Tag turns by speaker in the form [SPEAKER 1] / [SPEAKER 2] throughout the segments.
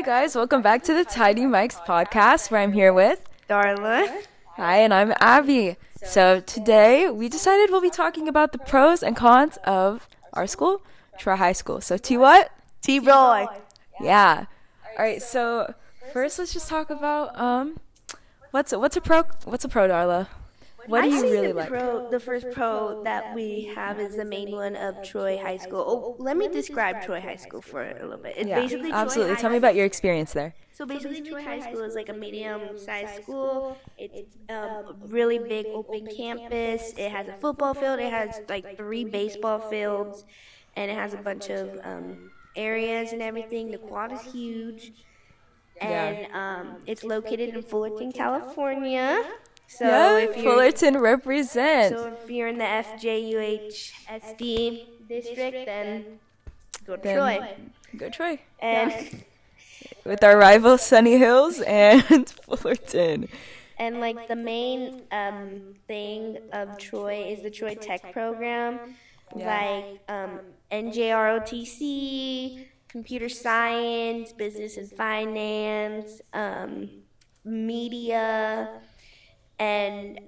[SPEAKER 1] Hi guys, welcome back to the Tidy Mics podcast where I'm here with
[SPEAKER 2] Darla.
[SPEAKER 1] Hi, and I'm Abby. So today we decided we'll be talking about the pros and cons of our school, Troy High School. So T what?
[SPEAKER 2] T-Roy.
[SPEAKER 1] Yeah. All right, so first let's just talk about what's a pro, Darla? What do you really like?
[SPEAKER 2] The first pro that we have is the main one of Troy High School. Oh, let me describe Troy High School for a little bit. It's basically
[SPEAKER 1] absolutely.
[SPEAKER 2] Troy
[SPEAKER 1] Tell me about your experience there.
[SPEAKER 2] So basically, Troy High School is like a medium-sized school. It's a really big open campus. It has a football field. It has like 3 baseball fields, and it has a bunch of areas and everything. The quad is huge, and it's located in Fullerton, California. So if you're,
[SPEAKER 1] Fullerton represents.
[SPEAKER 2] So if you're in the FJUHSD district, then go to Troy.
[SPEAKER 1] Go Troy.
[SPEAKER 2] And
[SPEAKER 1] with our rival Sunny Hills and Fullerton.
[SPEAKER 2] And like the main thing of Troy is the Troy Tech program, like NJROTC, computer science, business and finance, media, and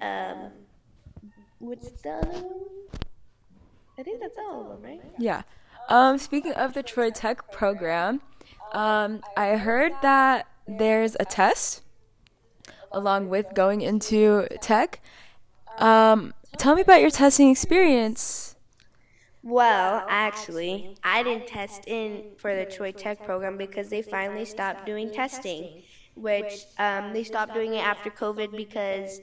[SPEAKER 2] what's the other one? I think that's all of them, right?
[SPEAKER 1] Yeah. Speaking of the Troy Tech program, I heard that there's a test along with going into tech. Tell me about your testing experience.
[SPEAKER 2] Well, actually, I didn't test in for the Troy Tech program because they finally stopped doing testing, which they stopped doing it after COVID because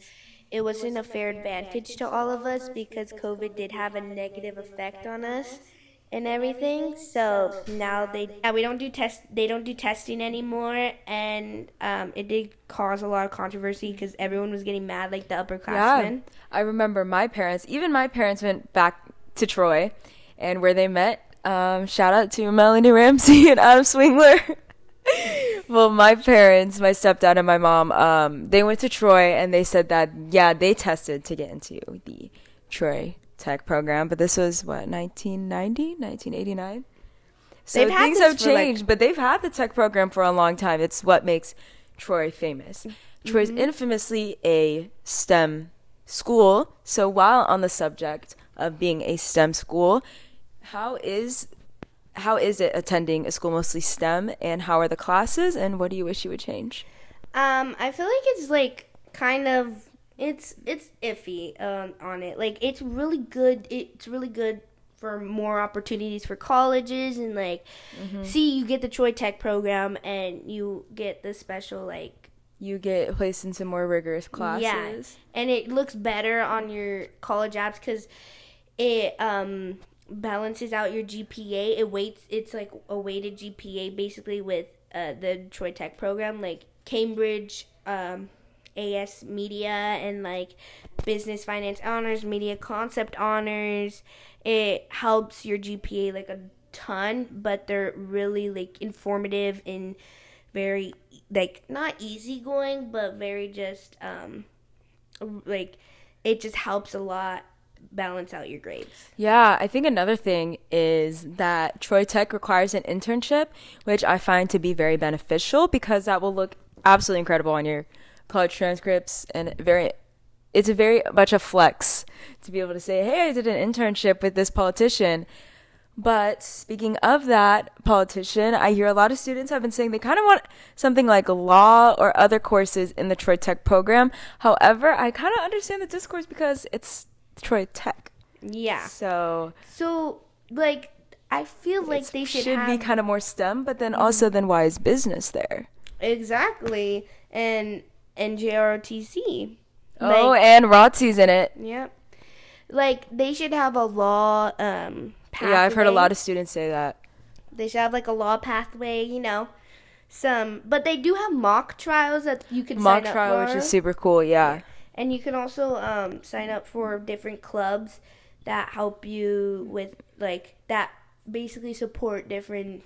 [SPEAKER 2] it wasn't a fair advantage to all of us because COVID did have a negative effect on us and everything. So now they don't do testing anymore, and it did cause a lot of controversy because everyone was getting mad, like the upperclassmen.
[SPEAKER 1] Yeah, I remember my parents went back to Troy, and where they met, shout out to Melanie Ramsey and Adam Swingler. Well, my parents, my stepdad and my mom, they went to Troy, and they said that, yeah, they tested to get into the Troy Tech program, but this was, 1990, 1989? So things have changed, but they've had the tech program for a long time. It's what makes Troy famous. Troy's infamously a STEM school, so while on the subject of being a STEM school, how is it attending a school mostly STEM, and how are the classes, and what do you wish you would change?
[SPEAKER 2] I feel like it's like kind of it's iffy on it. Like it's really good. It's really good for more opportunities for colleges and like see you get the Troy Tech program and you get the special like
[SPEAKER 1] you get placed into more rigorous classes.
[SPEAKER 2] Yeah, and it looks better on your college apps because it balances out your GPA. It's like a weighted GPA basically with the Troy Tech program, like Cambridge, AS Media, and like Business Finance Honors, Media Concept Honors. It helps your GPA like a ton, but they're really like informative and very like not easygoing, but very just like it just helps a lot balance out your grades.
[SPEAKER 1] Yeah, I think another thing is that Troy Tech requires an internship, which I find to be very beneficial because that will look absolutely incredible on your college transcripts, and it's a very much a flex to be able to say, hey, I did an internship with this politician. But speaking of that politician, I hear a lot of students have been saying they kind of want something like law or other courses in the Troy Tech program. However, I kind of understand the discourse because it's Troy Tech.
[SPEAKER 2] Yeah.
[SPEAKER 1] So
[SPEAKER 2] like I feel like they should
[SPEAKER 1] be kind of more STEM, but then also then why is business there?
[SPEAKER 2] Exactly. And JROTC.
[SPEAKER 1] Oh, and ROTC's in it.
[SPEAKER 2] Yep. Like they should have a law pathway.
[SPEAKER 1] Yeah, I've heard a lot of students say that.
[SPEAKER 2] They should have like a law pathway, but they do have mock trials that you can sign up for.
[SPEAKER 1] Mock trial, which is super cool, yeah.
[SPEAKER 2] And you can also sign up for different clubs that help you with, like, that basically support different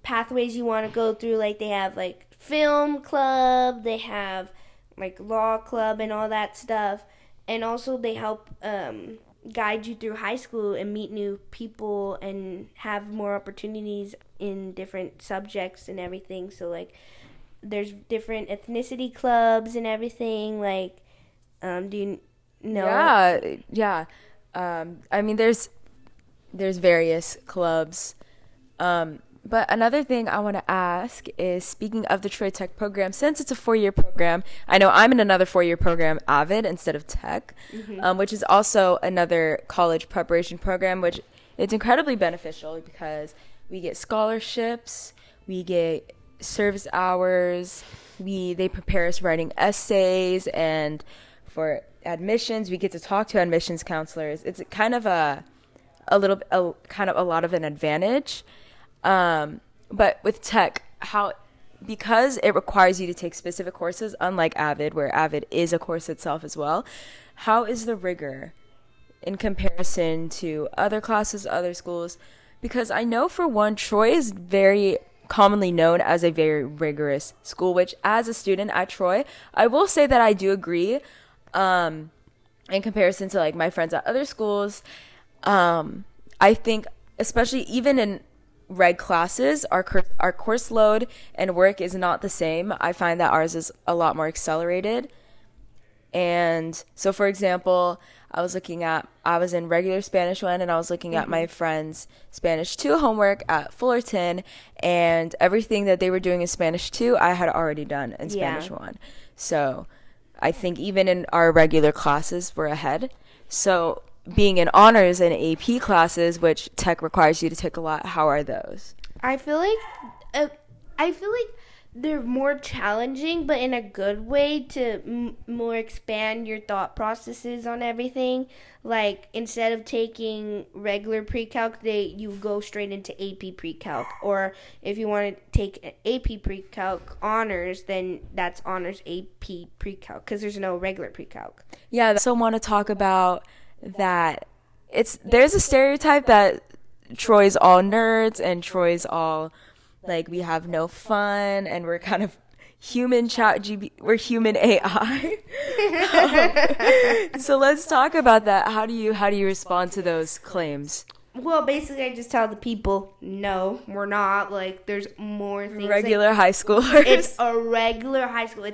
[SPEAKER 2] pathways you want to go through. Like, they have, like, film club, they have, like, law club and all that stuff. And also they help guide you through high school and meet new people and have more opportunities in different subjects and everything. So like there's different ethnicity clubs and everything. Like, do you know?
[SPEAKER 1] Yeah. I mean, there's various clubs. But another thing I want to ask is, speaking of the Troy Tech program, since it's a 4-year program, I know I'm in another 4-year program, Avid, instead of Tech, which is also another college preparation program, which it's incredibly beneficial because we get scholarships, we get service hours, they prepare us writing essays, and for admissions, we get to talk to admissions counselors. It's kind of a lot of an advantage. But with Tech, because it requires you to take specific courses, unlike Avid, where Avid is a course itself as well, how is the rigor in comparison to other classes, other schools? Because I know, for one, Troy is very commonly known as a very rigorous school, which, as a student at Troy, I will say that I do agree, in comparison to like my friends at other schools. I think, especially even in reg classes, our course load and work is not the same. I find that ours is a lot more accelerated. And so, for example, I was in regular Spanish 1, and I was looking at my friend's Spanish 2 homework at Fullerton, and everything that they were doing in Spanish 2, I had already done in Spanish 1. So I think even in our regular classes, we're ahead. So being in honors and AP classes, which Tech requires you to take a lot, how are those?
[SPEAKER 2] I feel like they're more challenging, but in a good way, to more expand your thought processes on everything. Like, instead of taking regular pre-calc, you go straight into AP pre-calc. Or if you want to take an AP pre-calc honors, then that's honors AP pre-calc, because there's no regular pre-calc.
[SPEAKER 1] Yeah, I also want to talk about that there's a stereotype that Troy's all nerds and Troy's all like, we have no fun and we're kind of we're human AI. So let's talk about that. How do you respond to those claims?
[SPEAKER 2] Well, basically, I just tell the people, no, we're not. Like, there's more things.
[SPEAKER 1] Regular high schoolers.
[SPEAKER 2] It's a regular high school.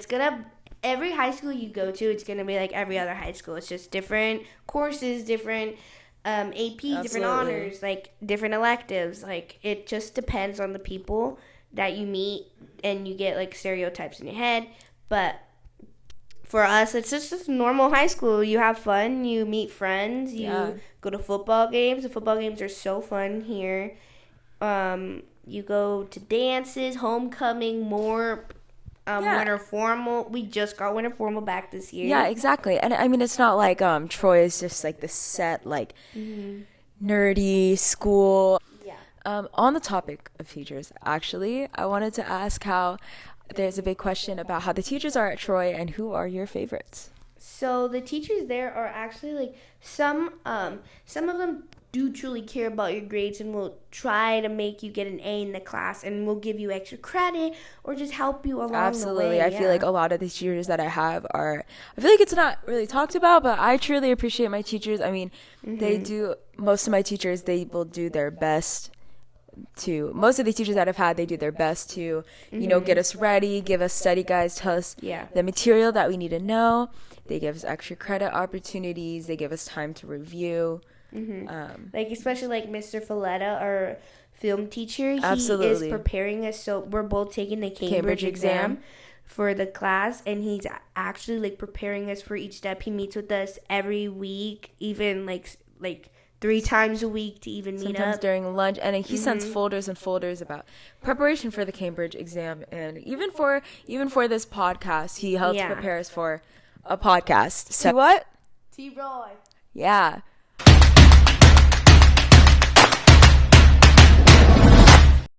[SPEAKER 2] Every high school you go to, it's going to be like every other high school. It's just different courses, different APs, different honors, like different electives. Like, it just depends on the people that you meet, and you get like stereotypes in your head. But for us, it's just a normal high school. You have fun, you meet friends, you go to football games. The football games are so fun here. You go to dances, homecoming, more winter formal. We just got winter formal back this year.
[SPEAKER 1] Yeah, exactly. And I mean, it's not like Troy is just like the set, like nerdy school. Yeah. On the topic of teachers, actually, I wanted to ask how there's a big question about how the teachers are at Troy, and who are your favorites?
[SPEAKER 2] So the teachers there are actually like some of them do truly care about your grades and will try to make you get an A in the class, and will give you extra credit or just help you along the way.
[SPEAKER 1] I feel like a lot of the teachers that I have I feel like it's not really talked about, but I truly appreciate my teachers. I mean, most of my teachers, they will do their best most of the teachers that I've had, they do their best to, get us ready, give us study guides, tell us the material that we need to know. They give us extra credit opportunities. They give us time to review.
[SPEAKER 2] Like, especially like Mr. Falletta, our film teacher, he is preparing us. So we're both taking the Cambridge exam for the class, and he's actually like preparing us for each step. He meets with us every week, even like 3 times a week to even meet up.
[SPEAKER 1] Sometimes during lunch, and he sends folders and folders about preparation for the Cambridge exam, and even for this podcast, he helps prepare us for a podcast. So what?
[SPEAKER 2] T-Roy.
[SPEAKER 1] Yeah.